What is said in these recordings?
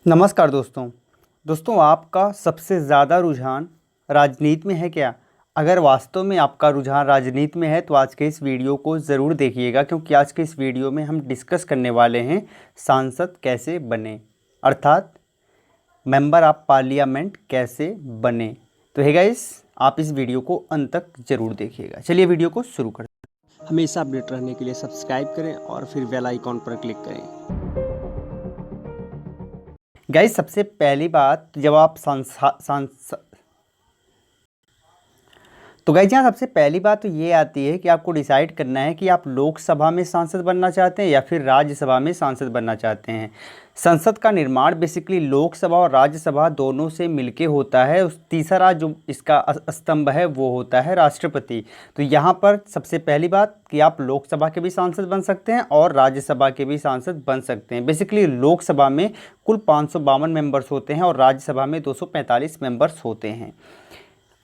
नमस्कार दोस्तों आपका सबसे ज़्यादा रुझान राजनीति में है क्या? अगर वास्तव में आपका रुझान राजनीति में है तो आज के इस वीडियो को ज़रूर देखिएगा, क्योंकि आज के इस वीडियो में हम डिस्कस करने वाले हैं सांसद कैसे बने, अर्थात मेंबर ऑफ पार्लियामेंट कैसे बने। तो हे गाइस, आप इस वीडियो को अंत तक ज़रूर देखिएगा। चलिए वीडियो को शुरू करते हैं। हमेशा अपडेट रहने के लिए सब्सक्राइब करें और फिर बेल आइकॉन पर क्लिक करें। गाइस, सबसे पहली बात, जब आप तो गाइस यहाँ सबसे पहली बात तो ये आती है कि आपको डिसाइड करना है कि आप लोकसभा में सांसद बनना चाहते हैं या फिर राज्यसभा में सांसद बनना चाहते हैं। संसद का निर्माण बेसिकली लोकसभा और राज्यसभा दोनों से मिलके होता है। उस तीसरा जो इसका स्तंभ है वो होता है राष्ट्रपति। तो यहाँ पर सबसे पहली बात कि आप लोकसभा के भी सांसद बन सकते हैं और राज्यसभा के भी सांसद बन सकते हैं। बेसिकली लोकसभा में कुल 552 मेंबर्स होते हैं और राज्यसभा में 245 मेंबर्स होते हैं।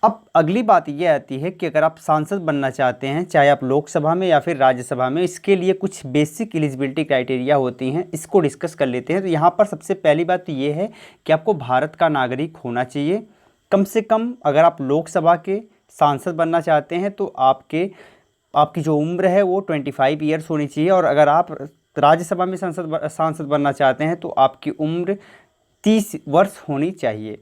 अब अगली बात ये आती है कि अगर आप सांसद बनना चाहते हैं, चाहे आप लोकसभा में या फिर राज्यसभा में, इसके लिए कुछ बेसिक एलिजिबिलिटी क्राइटेरिया होती हैं। इसको डिस्कस कर लेते हैं। तो यहाँ पर सबसे पहली बात तो ये है कि आपको भारत का नागरिक होना चाहिए। कम से कम अगर आप लोकसभा के सांसद बनना चाहते हैं तो आपकी जो उम्र है वो 25 ईयर्स होनी चाहिए, और अगर आप राज्यसभा में सांसद बनना चाहते हैं तो आपकी उम्र 30 वर्ष होनी चाहिए।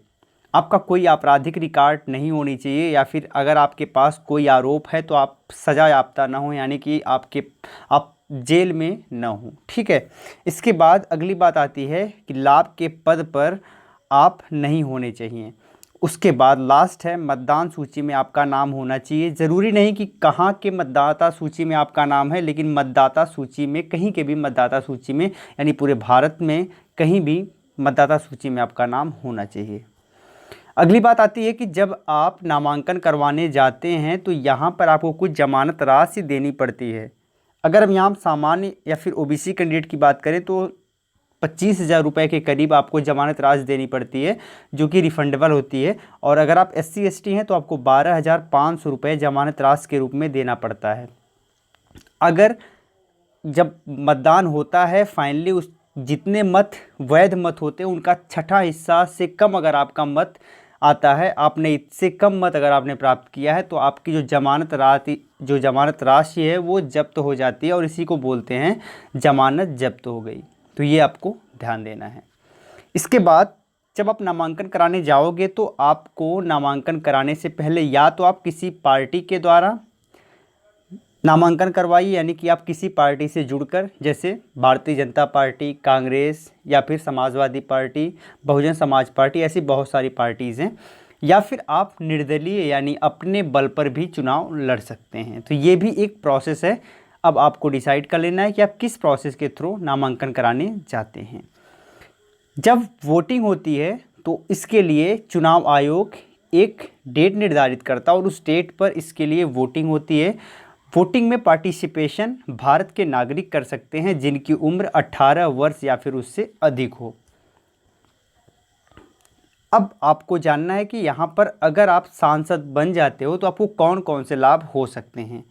आपका कोई आपराधिक रिकॉर्ड नहीं होनी चाहिए, या फिर अगर आपके पास कोई आरोप है तो आप सजा याफ्ता ना हो, यानी कि आप जेल में ना हो। ठीक है। इसके बाद अगली बात आती है कि लाभ के पद पर आप नहीं होने चाहिए। उसके बाद लास्ट है, मतदान सूची में आपका नाम होना चाहिए। ज़रूरी नहीं कि कहाँ के मतदाता सूची में आपका नाम है, लेकिन मतदाता सूची में, कहीं के भी मतदाता सूची में, यानी पूरे भारत में कहीं भी मतदाता सूची में आपका नाम होना चाहिए। अगली बात आती है कि जब आप नामांकन करवाने जाते हैं तो यहाँ पर आपको कुछ जमानत राशि देनी पड़ती है। अगर हम यहाँ सामान्य या फिर ओबीसी कैंडिडेट की बात करें तो 25,000 रुपये के करीब आपको जमानत राशि देनी पड़ती है, जो कि रिफंडेबल होती है। और अगर आप SC ST हैं तो आपको 12,500 रुपये जमानत राशि के रूप में देना पड़ता है। अगर जब मतदान होता है फाइनली, उस जितने मत वैध मत होते हैं उनका छठा हिस्सा से कम अगर आपका मत आता है, आपने इससे कम मत अगर आपने प्राप्त किया है, तो आपकी जो जमानत राशि है वो जब्त हो जाती है, और इसी को बोलते हैं जमानत जब्त हो गई। तो ये आपको ध्यान देना है। इसके बाद जब आप नामांकन कराने जाओगे तो आपको नामांकन कराने से पहले या तो आप किसी पार्टी के द्वारा नामांकन करवाइए, यानी कि आप किसी पार्टी से जुड़कर, जैसे भारतीय जनता पार्टी, कांग्रेस या फिर समाजवादी पार्टी, बहुजन समाज पार्टी, ऐसी बहुत सारी पार्टीज़ हैं। या फिर आप निर्दलीय यानी अपने बल पर भी चुनाव लड़ सकते हैं। तो ये भी एक प्रोसेस है। अब आपको डिसाइड कर लेना है कि आप किस प्रोसेस के थ्रू नामांकन कराने जाते हैं। जब वोटिंग होती है तो इसके लिए चुनाव आयोग एक डेट निर्धारित करता है, और उस डेट पर इसके लिए वोटिंग होती है। वोटिंग में पार्टिसिपेशन भारत के नागरिक कर सकते हैं जिनकी उम्र 18 वर्ष या फिर उससे अधिक हो। अब आपको जानना है कि यहाँ पर अगर आप सांसद बन जाते हो तो आपको कौन कौन से लाभ हो सकते हैं।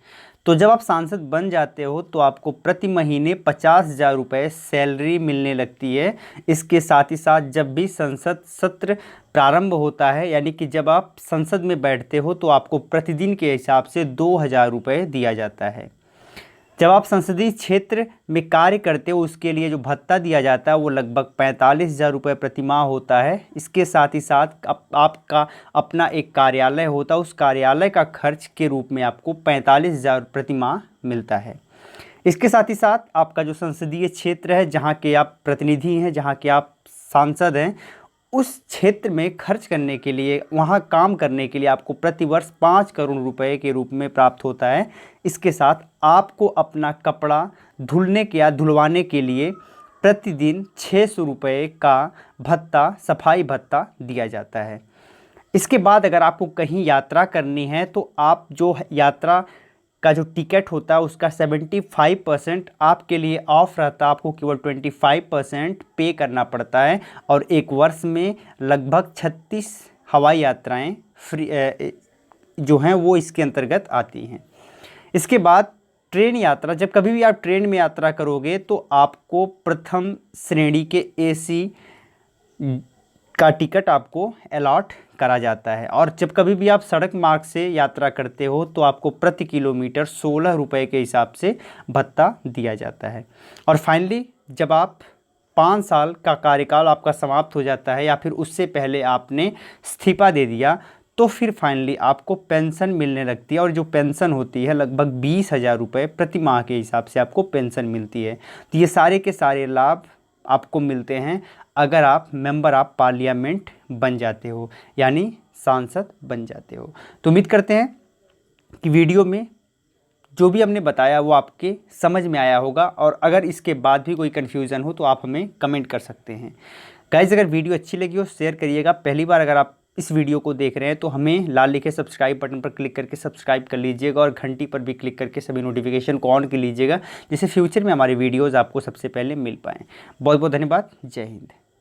तो जब आप सांसद बन जाते हो तो आपको प्रति महीने 50,000 रुपये सैलरी मिलने लगती है। इसके साथ ही साथ जब भी संसद सत्र प्रारंभ होता है, यानी कि जब आप संसद में बैठते हो, तो आपको प्रतिदिन के हिसाब से 2,000 रुपये दिया जाता है। जब आप संसदीय क्षेत्र में कार्य करते हो उसके लिए जो भत्ता दिया जाता है वो लगभग 45,000 रुपये प्रतिमाह होता है। इसके साथ ही साथ आपका अपना एक कार्यालय होता है, उस कार्यालय का खर्च के रूप में आपको 45,000 प्रतिमाह मिलता है। इसके साथ ही साथ आपका जो संसदीय क्षेत्र है, जहाँ के आप प्रतिनिधि हैं, जहाँ के आप सांसद हैं, उस क्षेत्र में खर्च करने के लिए, वहाँ काम करने के लिए आपको प्रतिवर्ष 5 करोड़ रुपए के रूप में प्राप्त होता है। इसके साथ आपको अपना कपड़ा धुलने के या धुलवाने के लिए प्रतिदिन 600 रुपये का भत्ता, सफाई भत्ता दिया जाता है। इसके बाद अगर आपको कहीं यात्रा करनी है तो आप जो यात्रा का जो टिकट होता है उसका 75% आपके लिए ऑफ रहता है। आपको केवल 25% पे करना पड़ता है, और एक वर्ष में लगभग 36 हवाई यात्राएं फ्री जो हैं वो इसके अंतर्गत आती हैं। इसके बाद ट्रेन यात्रा, जब कभी भी आप ट्रेन में यात्रा करोगे तो आपको प्रथम श्रेणी के AC का टिकट आपको अलॉट करा जाता है। और जब कभी भी आप सड़क मार्ग से यात्रा करते हो तो आपको प्रति किलोमीटर 16 रुपये के हिसाब से भत्ता दिया जाता है। और फाइनली जब आप 5 साल का कार्यकाल आपका समाप्त हो जाता है या फिर उससे पहले आपने इस्तीफा दे दिया तो फिर फाइनली आपको पेंशन मिलने लगती है। और जो पेंशन होती है लगभग 20,000 रुपये प्रति माह के हिसाब से आपको पेंशन मिलती है। तो ये सारे के सारे लाभ आपको मिलते हैं अगर आप मेंबर ऑफ पार्लियामेंट बन जाते हो, यानी सांसद बन जाते हो। तो उम्मीद करते हैं कि वीडियो में जो भी हमने बताया वो आपके समझ में आया होगा। और अगर इसके बाद भी कोई कन्फ्यूज़न हो तो आप हमें कमेंट कर सकते हैं। गाइज़, अगर वीडियो अच्छी लगी हो शेयर करिएगा। पहली बार अगर आप इस वीडियो को देख रहे हैं तो हमें लाल लिखे सब्सक्राइब बटन पर क्लिक करके सब्सक्राइब कर लीजिएगा और घंटी पर भी क्लिक करके सभी नोटिफिकेशन को ऑन कर लीजिएगा, जिससे फ्यूचर में हमारी वीडियोज़ आपको सबसे पहले मिल पाएँ। बहुत बहुत धन्यवाद। जय हिंद।